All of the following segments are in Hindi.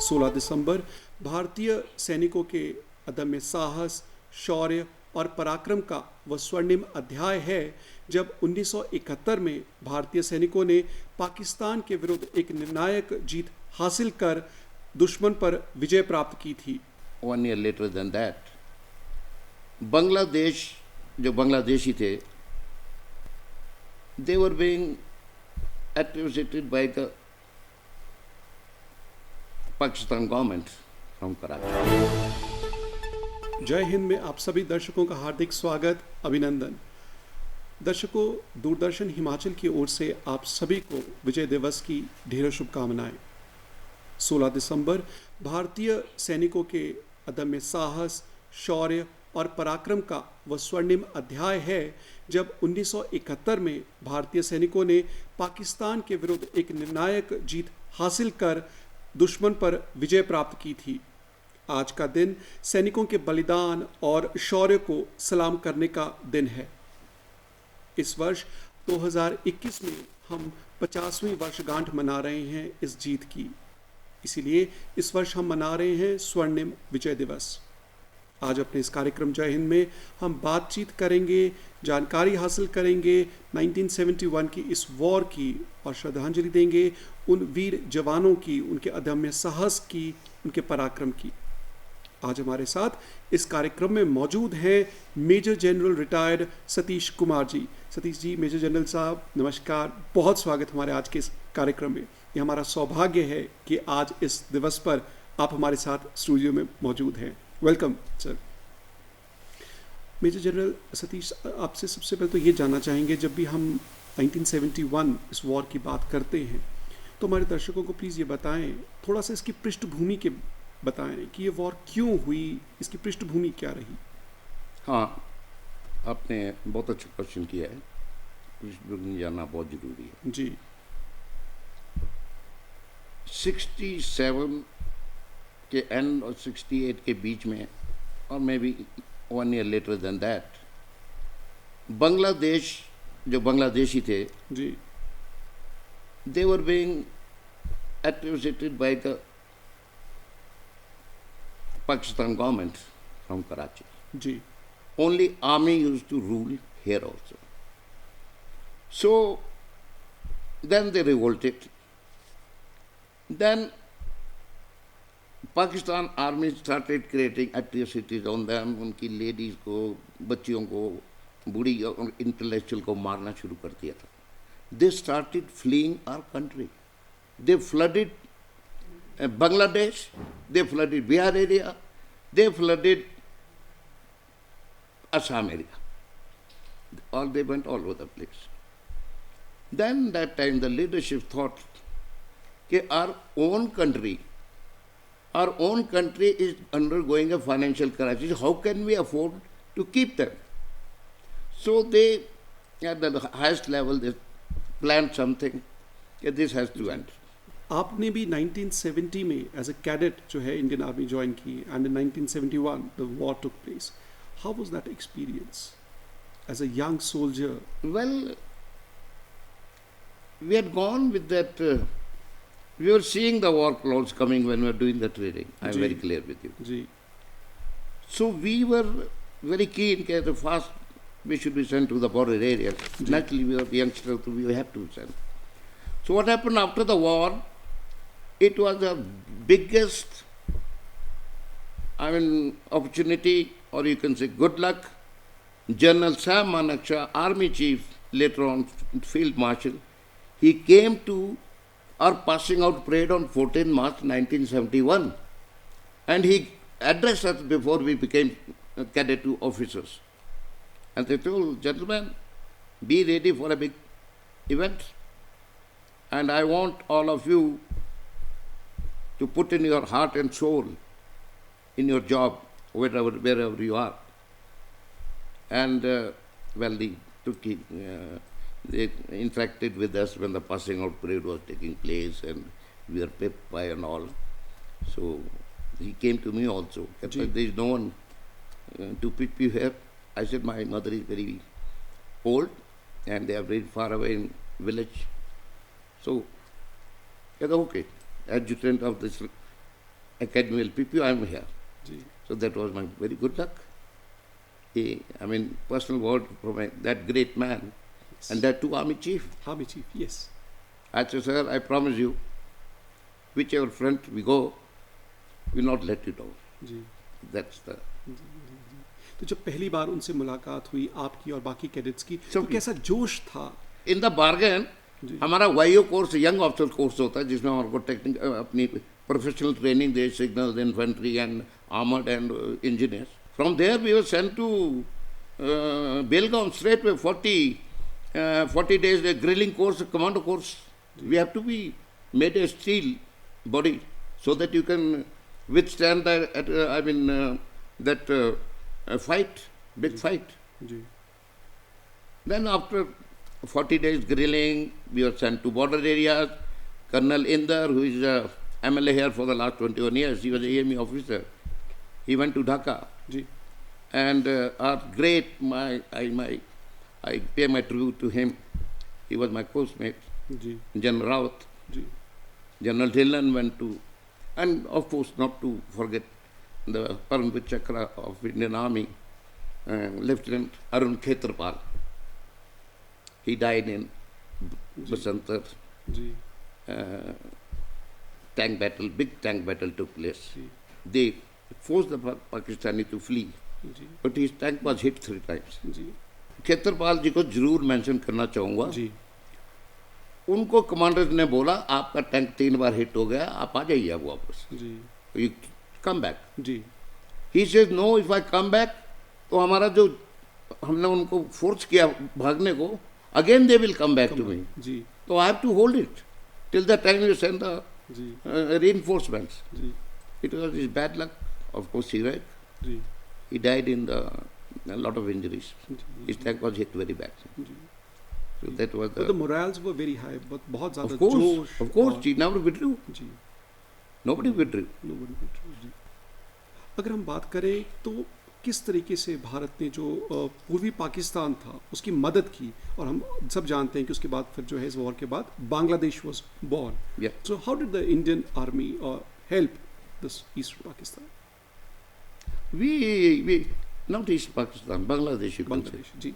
16 दिसंबर भारतीय सैनिकों के अदम्य साहस, शौर्य और पराक्रम का वह स्वर्णिम अध्याय है जब 1971 में भारतीय सैनिकों ने पाकिस्तान के विरुद्ध एक निर्णायक जीत हासिल कर दुश्मन पर विजय प्राप्त की थी। 1 year later than that, Bangladesh जो बांग्लादेशी थे, they were being activated by the Pakistan government from Karachi. जय हिंद में आप सभी दर्शकों का हार्दिक स्वागत, अभिनंदन। दर्शकों, दूरदर्शन हिमाचल की ओर से आप सभी को विजय दिवस की ढेरों शुभकामनाएं। 16 दिसंबर भारतीय सैनिकों के अदम्य साहस, शौर्य और पराक्रम का वह स्वर्णिम अध्याय है जब 1971 में भारतीय सैनिकों ने पाकिस्तान के विरुद्ध एक निर्णायक जीत हासिल कर दुश्मन पर विजय प्राप्त की थी। आज का दिन सैनिकों के बलिदान और शौर्य को सलाम करने का दिन है। इस वर्ष 2021 में हम 50वीं वर्षगांठ मना रहे हैं इस जीत की। इसीलिए इस वर्ष हम मना रहे हैं स्वर्णिम विजय दिवस। आज अपने इस कार्यक्रम जय हिंद में हम बातचीत करेंगे, जानकारी हासिल करेंगे 1971 की इस वॉर की और श्रद्धांजलि देंगे उन वीर जवानों की, उनके अदम्य साहस की, उनके पराक्रम की। आज हमारे साथ इस कार्यक्रम में मौजूद हैं major general retired Satish Kumar ji. Satish ji, major general साहब, नमस्कार, बहुत स्वागत हमारे आज के इस कार्यक्रम में। ये हमारा सौभाग्य है कि आज इस दिवस पर आप हमारे साथ स्टूडियो में मौजूद हैं। Welcome sir. Major general Satish, आपसे सबसे पहले तो ये जानना चाहेंगे, जब भी हम 1971 इस वॉर की बात करते हैं तो हमारे दर्शकों को प्लीज़ ये बताएं, थोड़ा सा इसकी पृष्ठभूमि के बताएं कि ये वॉर क्यों हुई, इसकी पृष्ठभूमि क्या रही। हाँ, आपने बहुत अच्छा क्वेश्चन किया है। पृष्ठभूमि जानना बहुत जरूरी है जी। 67 के एंड और 68 के बीच में, और may be 1 year later than that, Bangladesh जो बांग्लादेशी थे, जी। they were being activated by the Pakistan government from Karachi. जी। Only army used to rule here also. So then they revolted. Then Pakistan army started creating atrocities on them. उनकी लेडीज को, बच्चियों को, बूढ़ी और इंटेलेक्चुअल को मारना शुरू कर दिया था। They started fleeing our country. They flooded Bangladesh, they flooded Bihar area, they flooded Assam area. All they went all over the place. Then that time the leadership thought that our own country is undergoing a financial crisis. How can we afford to keep them? So they, at the highest level, they planned something that this has to end. आपने भी 1970 में एज अ कैडेट जो है इंडियन आर्मी ज्वाइन की, and in 1971 the war took place. How was that experience as a young soldier? Well, we had gone with that. We were seeing the war clouds coming when we were doing the training. I am very clear with you. जी। So we were very keen that the fast we should be sent to the border areas. Naturally, we were youngsters, so we have to send. So what happened after the war? It was the biggest, opportunity, or you can say good luck. General Sam Manaksha, Army Chief, later on Field Marshal, he came to our passing out parade on 14 March 1971, and he addressed us before we became cadet 2 officers. And they told, gentlemen, be ready for a big event, and I want all of you to put in your heart and soul in your job, wherever you are. And they interacted with us when the passing out parade was taking place, and we were pepped by and all. So he came to me also. There is no one to pick you here. I said, my mother is very old and they are very far away in village. So, okay, adjutant of this Academy LPP, I am here. जी So that was my very good luck. I mean, personal word from that great man, and that too Army Chief. Army Chief, yes. I said, sir, I promise you, whichever front we go, we will not let you down. जी That's the. तो जब पहली बार उनसे मुलाकात हुई आपकी और बाकी कैडेट्स की तो सबकी। कैसा जोश था? इन द बार्गेन हमारा YO course young officer course होता है जिसमें हमारे को टेक्निक अपनी प्रोफेशनल ट्रेनिंग दे signal infantry and armoured and engineers from there we were sent to Belgaum straight way 40 days grilling course commando course we have to be made a steel body so that you can withstand that fight, big fight. जी Then after 40 days grilling, we were sent to border areas. Colonel Inder, who is a MLA here for the last 21 years, he was a AME officer. He went to Dhaka. जी And our great, I pay my tribute to him. He was my postmate, जी General Rawat. जी General Dhillon went to, and of course not to forget the Paramvir Chakra of Indian Army, Lieutenant Arun Khetarpal. He died in Basantar. जी Tank battle, big tank battle took place. जी They forced the Pakistani to flee, जी but his tank was hit 3 times. जी खेतरपाल जी को जरूर मेंशन करना चाहूँगा. जी उनको कमांडर ने बोला आपका टैंक 3 बार हिट हो गया, आप आ जाइए अब वापस. जी You come back. Ji He says no, if I come back, तो हमारा जो हमने उनको फोर्स किया भागने को, again they will come back to me. Ji So I have to hold it till the time you send the ji reinforcements. Ji It was his bad luck. Of course, he died. Ji He died in a lot of injuries. His tank was hit very bad. Ji So that was But the morals were very high, बहुत ज़्यादा of course, he never withdrew. Ji Nobody withdrew. Nobody would do, जी अगर हम बात करें तो किस तरीके से भारत ने जो पूर्वी पाकिस्तान था उसकी मदद की और हम सब जानते हैं कि उसके बाद फिर जो है इस वॉर के बाद Bangladesh was born. Yeah. So how did the Indian army help this Eastern Pakistan? We not East Pakistan, Bangladesh you can say. Bangladesh जी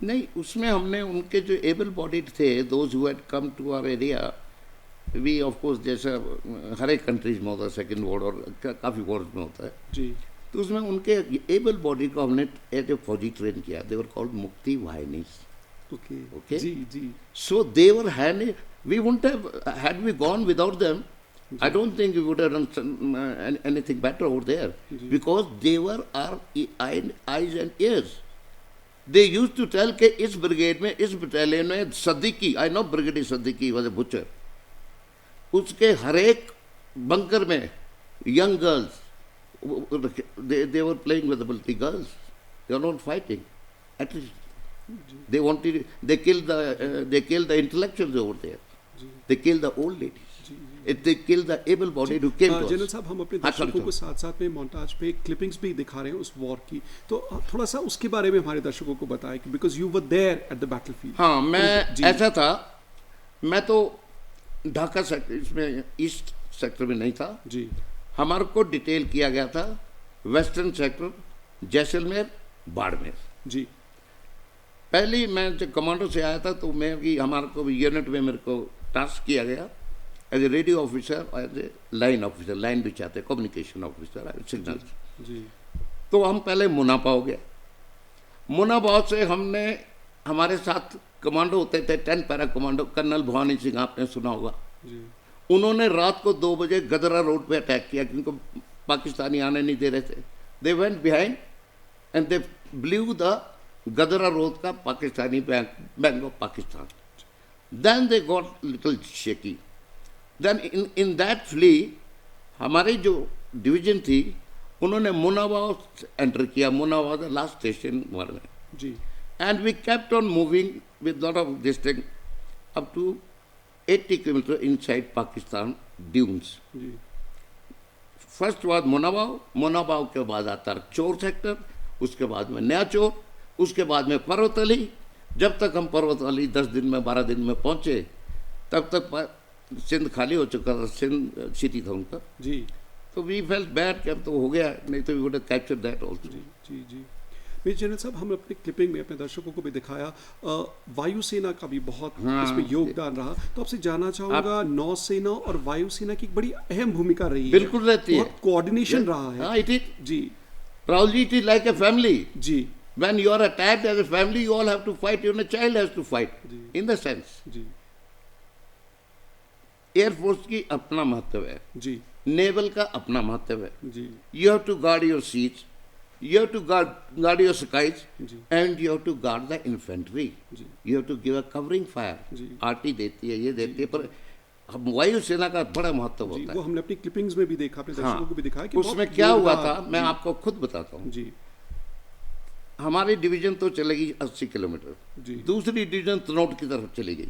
नहीं उसमें हमने उनके जो एबल बॉडीड थे those who had come to our area we of course जैसा हर एक कंट्रीज में होता है सेकंड वॉर और काफ़ी वॉर्स में होता है जी तो उसमें उनके एबल बॉडी को हमने एज ए फौजी ट्रेन किया दे were called Mukti Vahinis okay Okay. जी जी so they were hand we wouldn't have had we gone without them I don't think we would have done anything better over there because they were our eyes and ears. They used to tell कि इस ब्रिगेड में इस बटालियन में Siddiqui I know brigadier Siddiqui was a butcher उसके हर एक बंकर में young girls they were playing with the bulky girls they were not fighting at least they killed the intellectuals over there they killed the old ladies they killed the able bodied who came to general us. साहब हम अपने हाँ, दर्शकों sorry, को साथ साथ में मोन्टाज पे क्लिपिंग्स भी दिखा रहे हैं उस वॉर की तो थोड़ा सा उसके बारे में हमारे दर्शकों को बताएं कि because you were there at the battlefield. हाँ मैं जी. ऐसा था मैं तो ढाका सेक्टर इसमें ईस्ट सेक्टर में नहीं था जी हमारे को डिटेल किया गया था वेस्टर्न सेक्टर जैसलमेर बाड़मेर जी पहली मैं जब कमांडो से आया था तो मैं कि हमारे को यूनिट में मेरे को टास्क किया गया as a radio officer as a line officer line भी चाहते कम्युनिकेशन ऑफिसर सिग्नल जी तो हम पहले मुनाफा हो गया मुनाफा से हमने हमारे साथ कमांडो होते थे 10 para commando colonel Bhawani Singh आपने सुना होगा जी उन्होंने रात को 2 बजे गदरा रोड पे अटैक किया क्योंकि पाकिस्तानी आने नहीं दे रहे थे they went behind and they blew the Gadra road का Pakistani bank of Pakistan then they got little shaky then in that flee हमारी जो डिवीजन थी उन्होंने मुनाबाव एंटर किया Munabao the last station were में जी and we kept on moving with lot of this thing up to 80 kilometers inside Pakistan dunes. Ji First was Munabao के बाद आता है चोर सेक्टर उसके बाद में नया चोर उसके बाद में पर्वत अली जब तक हम पर्वत अली 10 दिन में 12 दिन में पहुंचे तब तक सिंध खाली हो चुका था, सिंध सिटी था उनका। जी तो वी फेल्ट बैड कि अब तो हो गया, नहीं तो we would have captured that also. जी जी जी मेजर जनरल साहब, हम अपने क्लिपिंग में अपने दर्शकों को भी दिखाया वायुसेना का भी बहुत हाँ, इसमें योगदान रहा। तो आपसे जानना चाहूँगा, नौसेना और वायुसेना की एक बड़ी अहम भूमिका रही है, बिल्कुल रहती है, बहुत कोऑर्डिनेशन रहा है। हाँ, इट इज, जी Rahul ji, it is like a family. जी When you are attacked as a family, you all have to fight. Even a child has to fight. जी In the sense, जी एयरफोर्स की अपना महत्व है, जी नेवल का अपना महत्व है। जी You have to guard your seas, you have to guard your skies, जी and you have to guard the infantry. जी You have to give a covering fire. जी आरटी देती है, ये देती है, पर हम वायुसेना का बड़ा महत्व जी, होता वो है। हमने अपनी क्लिपिंग्स में भी देखा, अपने दर्शकों हाँ, को भी दिखाया कि उसमें बहुत क्या हुआ योगदान- था, मैं जी, आपको खुद बताता हूँ। जी हमारी डिवीजन तो चलेगी 80 किलोमीटर, जी दूसरी डिवीजन तनोट की तरफ चली गई,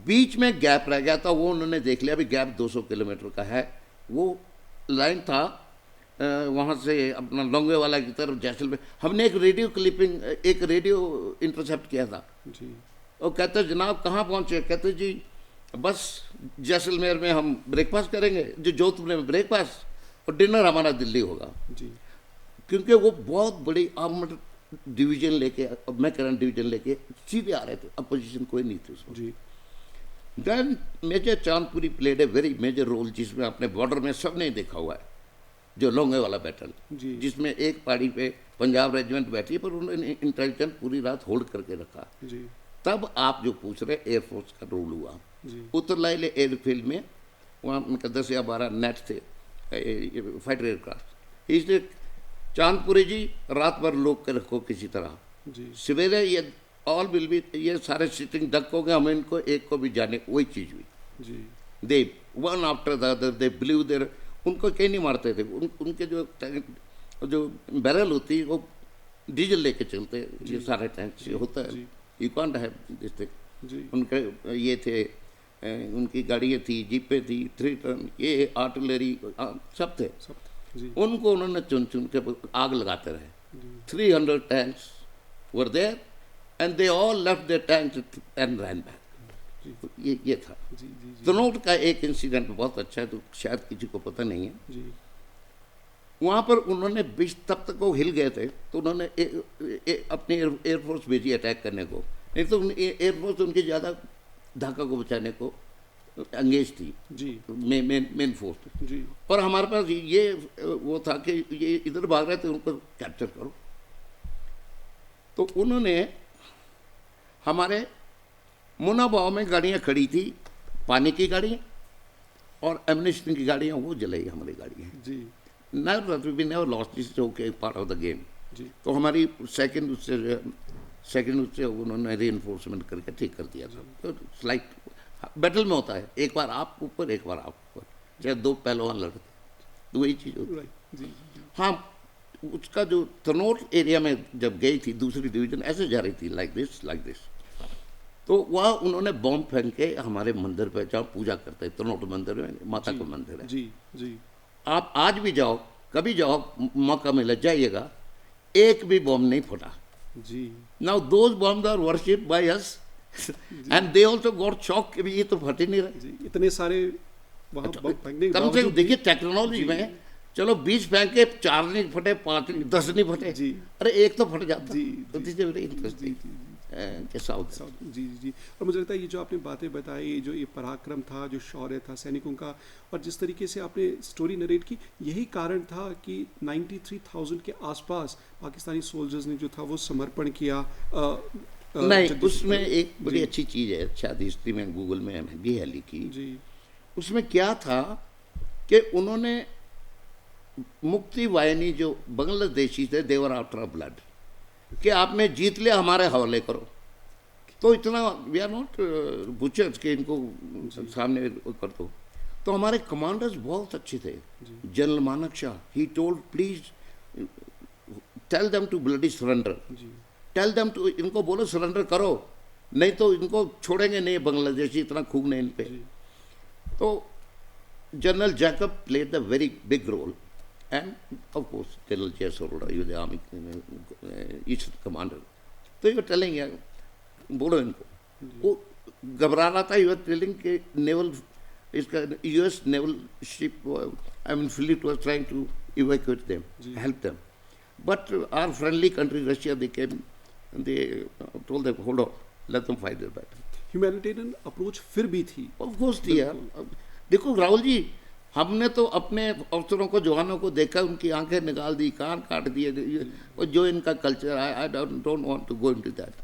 बीच में गैप रह गया था, वो उन्होंने देख लिया भी गैप 200 किलोमीटर का है। वो लाइन था वहाँ से अपना लोंगे वाला की तरफ जैसलमेर। हमने एक रेडियो क्लिपिंग, एक रेडियो इंटरसेप्ट किया था। जी और कहते जनाब कहाँ पहुँचे? कहते जी बस जैसलमेर में हम ब्रेकफास्ट करेंगे, जो जोधपुर में ब्रेकफास्ट, और डिनर हमारा दिल्ली होगा। जी क्योंकि वो बहुत बड़ी आर्मड डिवीजन लेके, मैकरन डिवीजन लेके सीधे आ रहे थे, अपोजिशन कोई नहीं थी उसमें। जी then major Chandpuri played a very major role, जिसमें अपने बॉर्डर में सबने देखा हुआ है, जो लोंगे वाला बैटल, जी जिसमें एक पहाड़ी पे पंजाब रेजिमेंट बैठी है, पर उन्होंने इंटेलिजेंस पूरी रात होल्ड करके रखा। जी तब आप जो पूछ रहे एयरफोर्स का रोल हुआ। जी उत्तरलाई एयरफील्ड में वहाँ उनका 10 या 12 नेट थे, फाइटर एयरक्राफ्ट। इसलिए चांदपुरी जी रात भर लोग के रखो किसी तरह, जी सवेरे ये ऑल विल बी, ये सारे सिटिंग डक हो गए, हम इनको एक को भी जाने, वही चीज़ हुई। जी they one after the other they believe there, उनको कहीं नहीं मारते थे। उनके जो बैरल होती है वो डीजल लेके चलते, ये सारे टैंक से होता है। जी। You can't have this thing. जी उनके ये थे, उनकी गाड़ियाँ थी, जीपें थी, 3 टन, ये आर्टिलरी सब थे। सब जी उनको उन्होंने चुन चुन के आग लगाते रहे। जी 300 tanks were there and they all left their tanks and run back. जी ये था। जी जी जी तनोट का एक इंसिडेंट बहुत अच्छा है, तो शायद किसी को पता नहीं है। जी वहाँ पर उन्होंने बीच, तब तक वो हिल गए थे, तो उन्होंने अपनी एयरफोर्स भेजी अटैक करने को। नहीं तो एयरफोर्स उनकी ज़्यादा ढाका को बचाने को एंगेज थी, जी मेन फोर्स। जी पर हमारे पास ये वो था कि ये इधर भाग रहे थे, उनको कैप्चर करो। तो उन्होंने हमारे मुनाबाव में गाड़ियाँ खड़ी थी, पानी की गाड़ियाँ और एम्यूनिशन की गाड़ियाँ, वो जलाई हमारी गाड़ियाँ। जी never lost, this okay, part of the game. जी तो हमारी सेकंड उससे उन्होंने रीइंफोर्समेंट करके ठीक कर दिया था। तो स्लाइट बैटल में होता है, एक बार आप ऊपर एक बार आप ऊपर, चाहे 2 पहलवान लड़ते, तो वही चीज़ होती है। राइट जी जी हाँ, उसका जो तनोट एरिया में जब गई थी दूसरी डिवीजन, ऐसे जा रही थी लाइक दिस, तो वह उन्होंने बॉम्ब फेंक के हमारे मंदिर पे, जहाँ पूजा करते हैं तनोट मंदिर में, माता का मंदिर है। जी जी आप आज भी जाओ, कभी जाओ, मौका मिले जाइएगा, एक भी बॉम्ब नहीं फटा। जी now those bomb are worship by us and they also got shock कि ये तो फट ही नहीं रहे। जी इतने सारे वहाँ बम फेंकने के कम से कम बावजूद देखिए टेक्नोलॉजी में, चलो 20 फेंक के 4 नहीं फटे, 5 नहीं, 10 नहीं फटे, जी। अरे एक तो फट जाता। जी, तो दिस इज वेरी इंटरेस्टिंग के साउथ। जी जी जी और मुझे लगता है ये जो आपने बातें बताई, जो ये पराक्रम था, जो शौर्य था सैनिकों का, और जिस तरीके से आपने स्टोरी नरेट की, यही कारण था कि 93,000 के आसपास पाकिस्तानी सोल्जर्स ने जो था वो समर्पण किया। नहीं, जगदीश- उसमें एक बड़ी जी। अच्छी चीज़ है, शायद हिस्ट्री में गूगल में भी है लिखी। जी उसमें क्या था कि उन्होंने मुक्ति वाहिनी जो बांग्लादेशी थे, देवर आफ्टर ब्लड, कि आपने जीत लिया, हमारे हवाले करो। तो इतना वी आर नॉट बुचर्स के इनको सामने कर दो। तो हमारे कमांडर्स बहुत अच्छे थे। General Manekshaw, he told please tell them to bloody surrender, जी टेल देम टू, इनको बोलो सरेंडर करो, नहीं तो इनको छोड़ेंगे नहीं बांग्लादेशी, इतना खूब नहीं इन पे। जी तो general Jacob played the very big role, and of course general जयसोल्डा, you the army east commander. तो यू टेलिंग, बोलो इनको, वो घबरा रहा था, यू आर टेलिंग कि नेवल इसका US naval ship, I mean fleet was trying to evacuate them, help them. But our friendly country Russia, they came and they told them, hold on, let them fight their battle. Humanitarian approach फिर भी थी। ऑफ कोर्स थी यार। देखो राहुल जी, हमने तो अपने अफसरों को, जवानों को देखा, उनकी आंखें निकाल दी, कान काट दिए, और जो इनका culture, I don't want to go into that.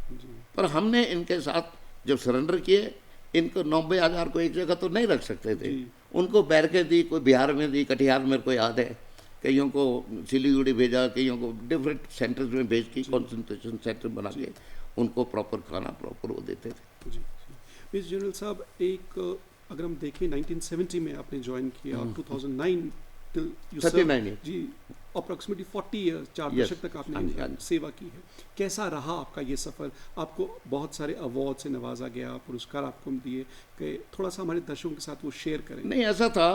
पर हमने इनके साथ जब सरेंडर किए, इनको 90,000 को एक जगह तो नहीं रख सकते थे, उनको बैरकें दी, कोई बिहार में दी, कटिहार मेरे को याद है, कईयों को सिलीगुड़ी भेजा, कईयों को डिफरेंट सेंटर्स में भेज के कॉन्सेंट्रेशन सेंटर बना के उनको प्रॉपर खाना, प्रॉपर वो देते थे। जी मिस जनरल साहब, एक अगर हम देखें 1970 में आपने ज्वाइन किया और 2009 टिल यू 39 years। जी अप्रॉक्सीमेटली 40 ईयर्स, 4 Yes। दशक तक आपने हाँ जी। सेवा की है। कैसा रहा आपका ये सफ़र? आपको बहुत सारे अवार्ड से नवाजा गया, पुरस्कार आपको दिए गए, थोड़ा सा हमारे दर्शकों के साथ वो शेयर करें। नहीं, ऐसा था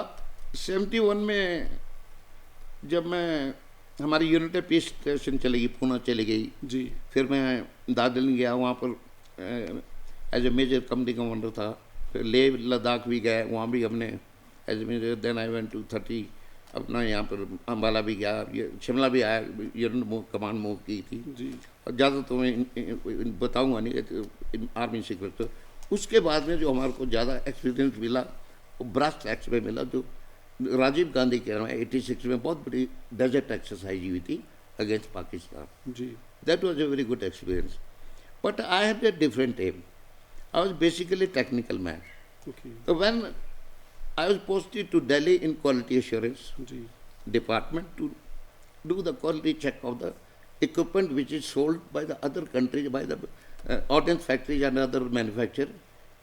71 में जब मैं, हमारी यूनिट पीस स्टेशन चली गई, पूना चली गई जी फिर मैं दार्जिलिंग गया, वहाँ पर as a major company commander था। फिर लेह लद्दाख भी गए, वहाँ भी हमने as a major. Then I went to 30 अपना यहाँ पर अम्बाला भी गया, ये शिमला भी आया, यूनिट कमांड मूव की थी। जी और ज़्यादा तो मैं बताऊँगा नहीं, आर्मी सीक्रेट। तो उसके बाद में जो हमारे को ज़्यादा एक्सपीरियंस मिला वो ब्रास टैक्स में मिला, जो राजीव गांधी के 86 में बहुत बड़ी डेजर्ट एक्सरसाइज हुई थी अगेंस्ट पाकिस्तान। जी That was a very good experience. But I had a different aim. I was basically a technical man. Okay So when I was posted to Delhi in quality assurance जी department to do the quality check of the equipment which is sold by the other countries, by the ordnance factories and other manufacturers,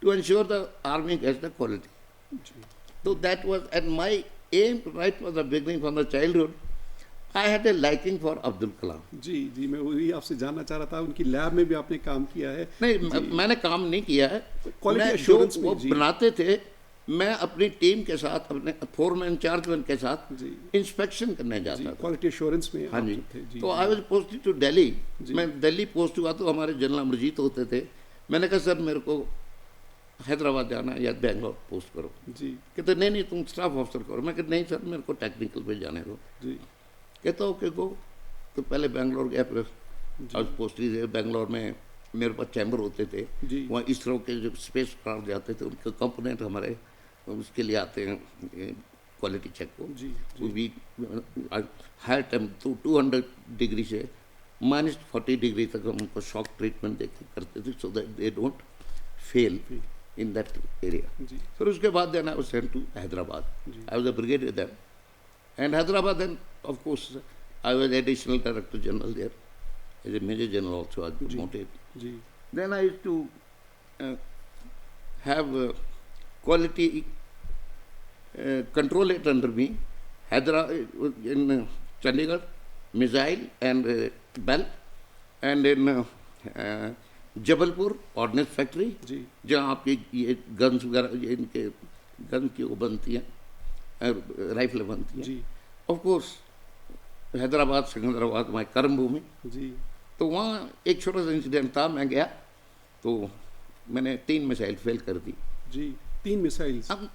to ensure the army gets the quality. जी So that was, and my aim right from the beginning, from the childhood, I had a liking for Abdul Kalam. जी जी मैं वही आपसे जानना चाह रहा था, उनकी लैब में भी आपने काम किया है। नहीं, मैंने काम नहीं किया है। Quality मैं assurance जो में, वो जी। बनाते थे, मैं अपनी टीम के साथ, अपने फोरमैन चार्जमैन के साथ जी इंस्पेक्शन करने जी जाता था। क्वालिटी एश्योरेंस में हाँ आप जी। थे। जी तो I was posted to Delhi. जी। मैं दिल्ली पोस्ट हुआ तो हमारे जनरल अमरजीत होते थे। मैंने कहा सर मेरे को हैदराबाद जाना है या बेंगलोर पोस्ट करो। जी कहते नहीं नहीं तुम स्टाफ ऑफिसर करो। मैं कहते नहीं सर मेरे को टेक्निकल पे जाने दो। जी कहता ओके गो। तो पहले बेंगलोर गया, फिर आज पोस्टेड है बेंगलोर में। मेरे पास चैम्बर होते थे, जी। वहाँ इसरो के जो स्पेस क्राफ्ट जाते थे उनके कंपोनेंट हमारे उसके लिए आते हैं क्वालिटी चेक को। जी वो भी हाई टेम तो 200 डिग्री से -40 डिग्री तक हम उनको शॉक ट्रीटमेंट देके करते थे, so that they don't fail in that area. जी फिर उसके बाद then I was sent to Hyderabad. I was a brigadier then, and Hyderabad then of course I was additional director general there as a major general also. I was promoted. जी Then I used to have quality control it under me. In Chandigarh, missile and bell, and in Jabalpur ordnance factory, जी जहाँ आपकी ये गन्स वगैरह इनके गन की वो बनती हैं, राइफलें बनती हैं। जी ऑफ कोर्स हैदराबाद सिकंदराबाद हमारी कर्म भूमि। जी तो वहाँ एक छोटा सा इंसिडेंट था। मैं गया तो मैंने 3 मिसाइल फेल कर दी। जी 3 मिसाइल्स। अब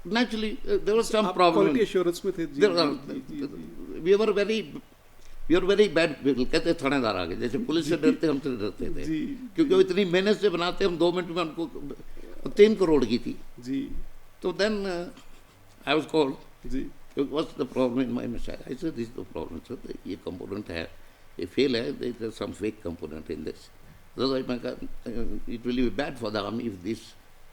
नेचुरली देयर वाज सम आप प्रॉब्लम। क्वालिटी एश्योरेंस में थे। जी जी जी we were very bad people. कहते थानेदार आ गए, जैसे पुलिस से डरते हमसे डरते थे, जी क्योंकि वो इतनी मेहनत से बनाते, हम 2 मिनट में उनको 3 करोड़ की थी। जी तो देन आई वाज कॉल्ड, जी what's the problem in my missile? I said this is the problem sir, ये कंपोनेंट है, ये फेल है, there is some fake component in this. It will be bad for the army if this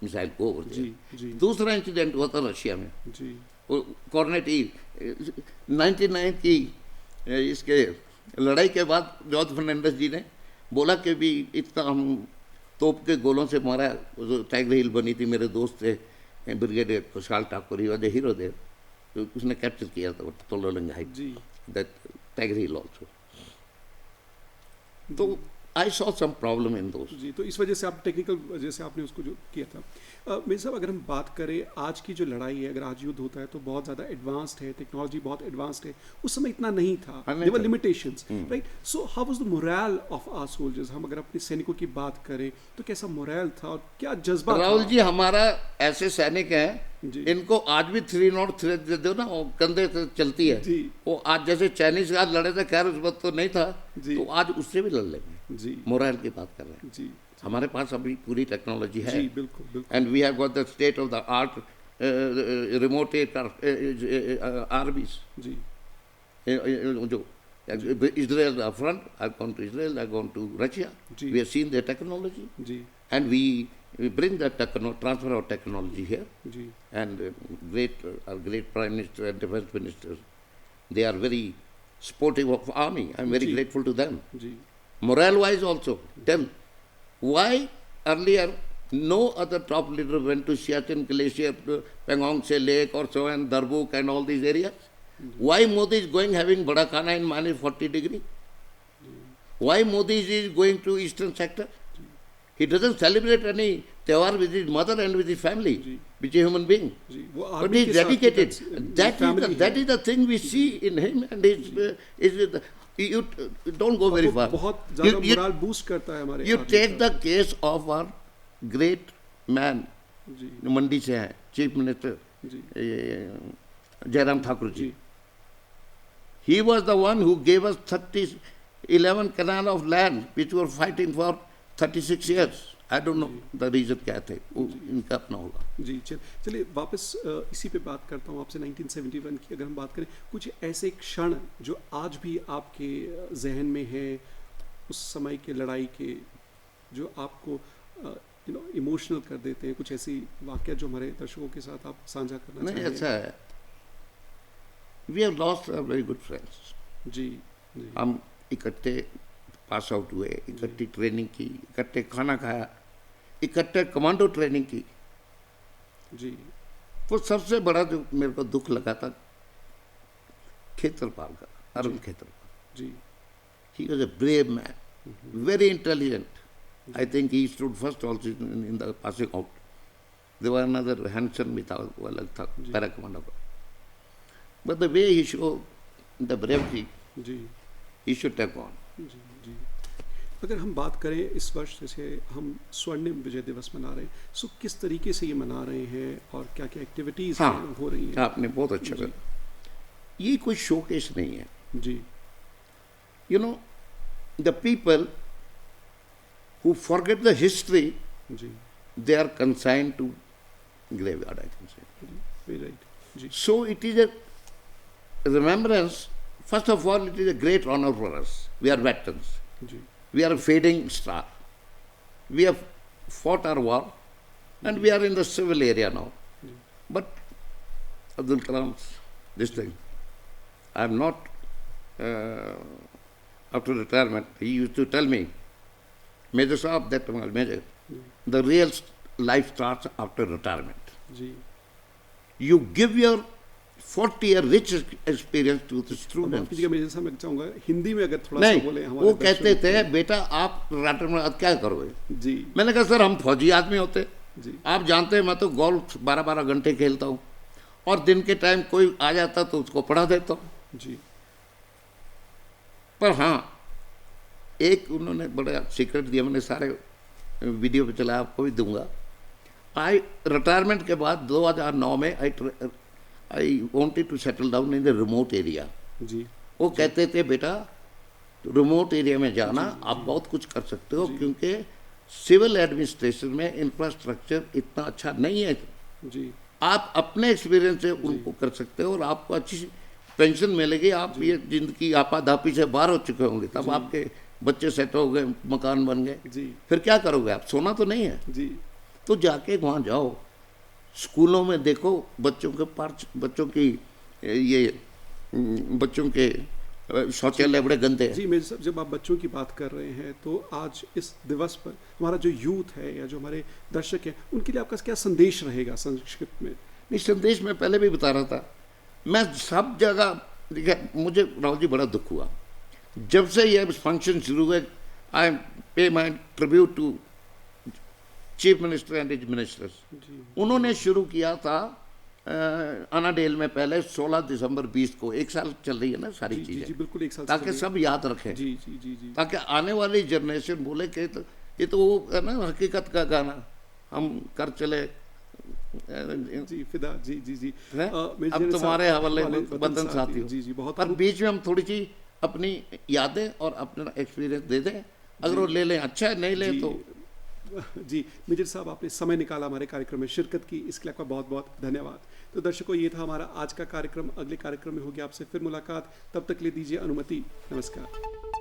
missile go over जी जी दूसरा इंसिडेंट हुआ था रशिया में। जी वो कॉर्नेट ई 99 की इसके लड़ाई के बाद जॉर्ज फर्नांडिस जी ने बोला कि भी इतना हम तोप के गोलों से मारा। जो टाइगर हिल बनी थी, मेरे दोस्त थे brigadier Khushal Thakur, he was the hero there. तो उसने कैप्चर किया था तोलोलंग हाइट, जी दैट टाइगर हिल आल्सो। तो I saw some problem in दोस्त। जी तो इस वजह से आप टेक्निकल वजह से आपने उसको जो किया था। मेरे साहब अगर हम बात करें आज की जो लड़ाई है, अगर आज युद्ध होता है तो बहुत ज़्यादा एडवांस्ड है, टेक्नोलॉजी बहुत एडवांस्ड है। उस समय इतना नहीं था, there were limitations, right? So how was the morale of our soldiers? हम अगर अपने सैनिकों की बात करें तो कैसा मोरल था और क्या जज्बा था? राहुल जी, हमारा ऐसे सैनिक हैं जी। इनको आज भी 3 नॉट थ्रेड दे दो ना, वो कंधे से चलती है। जी। वो आज जैसे चाइनीज आज लड़े थे, खैर उस वक्त तो नहीं था, जी। तो आज उससे भी लड़ लेंगे। जी। मोराइल की बात कर रहे हैं। जी। हमारे पास अभी पूरी टेक्नोलॉजी है, जी बिल्कुल बिल्कुल। And we have got the state of the art remote armies. जी। जो Israel up front, I've gone to Israel, I've gone to Russia. Ji. We have seen their technology, ji. and we bring that transfer of technology here. Ji. And our great Prime Minister and Defense Minister, they are very supportive of army. I'm very ji. grateful to them. Ji. Morale-wise also, tell why earlier no other top leader went to Siachen Glacier, Pangong Se Lake, or so, and Darbuk and all these areas. Why Modi is going having Bada Khana in minus 40 degree? Why Modi is going to eastern sector? He doesn't celebrate any Tewar with his mother and with his family, which is a human being. जी। वो But आर्मी he के is साथ dedicated. family That है। is the thing we see in him, and you don't go very वो far. बहुत ज्यादा You- you- मोरल बूस्ट करता है हमारे You आर्मी take का। the case of our great man, जी। मंडी से हैं, चीफ मिनिस्टर जी। जयराम ठाकुर जी. जी। He was the one who gave us 11 canal of land which we were fighting for 36 years. I don't know the reason क्या थे, वो इनका अपना होगा. जी। चलिए वापस इसी पे बात करता हूँ आपसे। 1971 की अगर हम बात करें, कुछ ऐसे क्षण जो आज भी आपके जहन में हैं उस समय के लड़ाई के, जो आपको इमोशनल कर देते हैं, कुछ ऐसी वाकया जो हमारे दर्शकों के साथ आप साझा करना नहीं, चाहेंगे? अच्छा है. We have lost our very good friends. जी। जी। हम इकट्ठे पास आउट हुए, इकट्ठी ट्रेनिंग की, इकट्ठे खाना खाया, इकट्ठे कमांडो ट्रेनिंग की. जी। वो सबसे बड़ा जो मेरे को दुख लगा था खेतरपाल का, अरुण खेतरपाल. जी। He was a brave man, very intelligent. I think he stood first also in the passing out. There was another Hanson with वो अलग था, पैरा कमांडो का. But the way he showed the bravery, जी। he should have gone. जी। जी। अगर हम बात करें इस वर्ष जैसे हम स्वर्णिम विजय दिवस मना रहे हैं, सो किस तरीके से ये मना रहे हैं और क्या क्या एक्टिविटीज हाँ, हो रही हैं? आपने बहुत अच्छा कहा. ये कोई शोकेस नहीं है. जी। You know, the people who forget the history, जी। they are consigned to graveyard, I can say. Very right. जी। So it is a remembrance. First of all, it is a great honor for us. We are veterans. जी। We are a fading star. We have fought our war, and we are in the civil area now. But Abdul Kalam's this thing, I am not after retirement. He used to tell me, Major Saab, that was Major, the real life starts after retirement. जी। You give your 40-year rich experience to the students. कीजिएगा मेजर साहब, मैं चाहूंगा हिंदी में अगर थोड़ा सा नहीं, बोले हमारे वो कहते दर्शकों थे बेटा आप रिटायरमेंट क्या करोगे. को। जी। मैंने कहा सर हम फौजी आदमी होते, जी। आप जानते हैं मैं तो गोल्फ 12-12 घंटे खेलता हूँ, और दिन के टाइम कोई आ जाता तो उसको पढ़ा देता हूँ. जी। पर हाँ, एक उन्होंने बड़ा सीक्रेट दिया, मैंने सारे वीडियो पे चला, आपको भी दूंगा. रिटायरमेंट के बाद 2009 में I wanted to settle down in the remote area. जी। वो कहते थे बेटा रिमोट एरिया में जाना, आप बहुत कुछ कर सकते हो, क्योंकि सिविल एडमिनिस्ट्रेशन में इंफ्रास्ट्रक्चर इतना अच्छा नहीं है. जी। आप अपने एक्सपीरियंस से उनको कर सकते हो, और आपको अच्छी पेंशन मिलेगी. आप ये जिंदगी आपाधापी से बाहर हो चुके होंगे, तब आपके बच्चे सेट हो गए, मकान बन गए, जी। फिर क्या करोगे आप, सोना तो नहीं है. जी। तो जाके वहाँ जाओ, स्कूलों में देखो बच्चों के पार्च, बच्चों की ये बच्चों के शौचालय बड़े गंदे हैं. जी मेजर साहब, जब आप बच्चों की बात कर रहे हैं तो आज इस दिवस पर हमारा जो यूथ है या जो हमारे दर्शक हैं उनके लिए आपका क्या संदेश रहेगा संक्षिप्त में? नहीं, संदेश में पहले भी बता रहा था. मैं सब जगह देखिए, मुझे राहुल जी बड़ा दुख हुआ जब से ये फंक्शन शुरू हुए. I pay my tribute to chief minister and his ministers. उन्होंने शुरू किया था अनाडेल में पहले 16 दिसंबर 20 को, एक साल चल रही है ना सारी चीजें, बिल्कुल एक साल ताकि सब याद रखें. जी जी जी जी. ताकि आने वाली जनरेशन बोले कि ये तो वो है ना हकीकत का गाना, हम कर चले जी फिदा जी जी जी हैं? मेजर अब साहब, तुम्हारे हवाले हवाले वतन साथी हो। जी जी बहुत पर बीच में हम थोड़ी सी अपनी यादें और अपना एक्सपीरियंस दे दें, अगर वो ले लें अच्छा है, नहीं ले जी तो जी मेजर साहब आपने समय निकाला हमारे कार्यक्रम में शिरकत की, इसके लिए आपका बहुत बहुत धन्यवाद। तो दर्शकों ये था हमारा आज का कार्यक्रम, अगले कार्यक्रम में होगी आपसे फिर मुलाकात, तब तक ले दीजिए अनुमति, नमस्कार।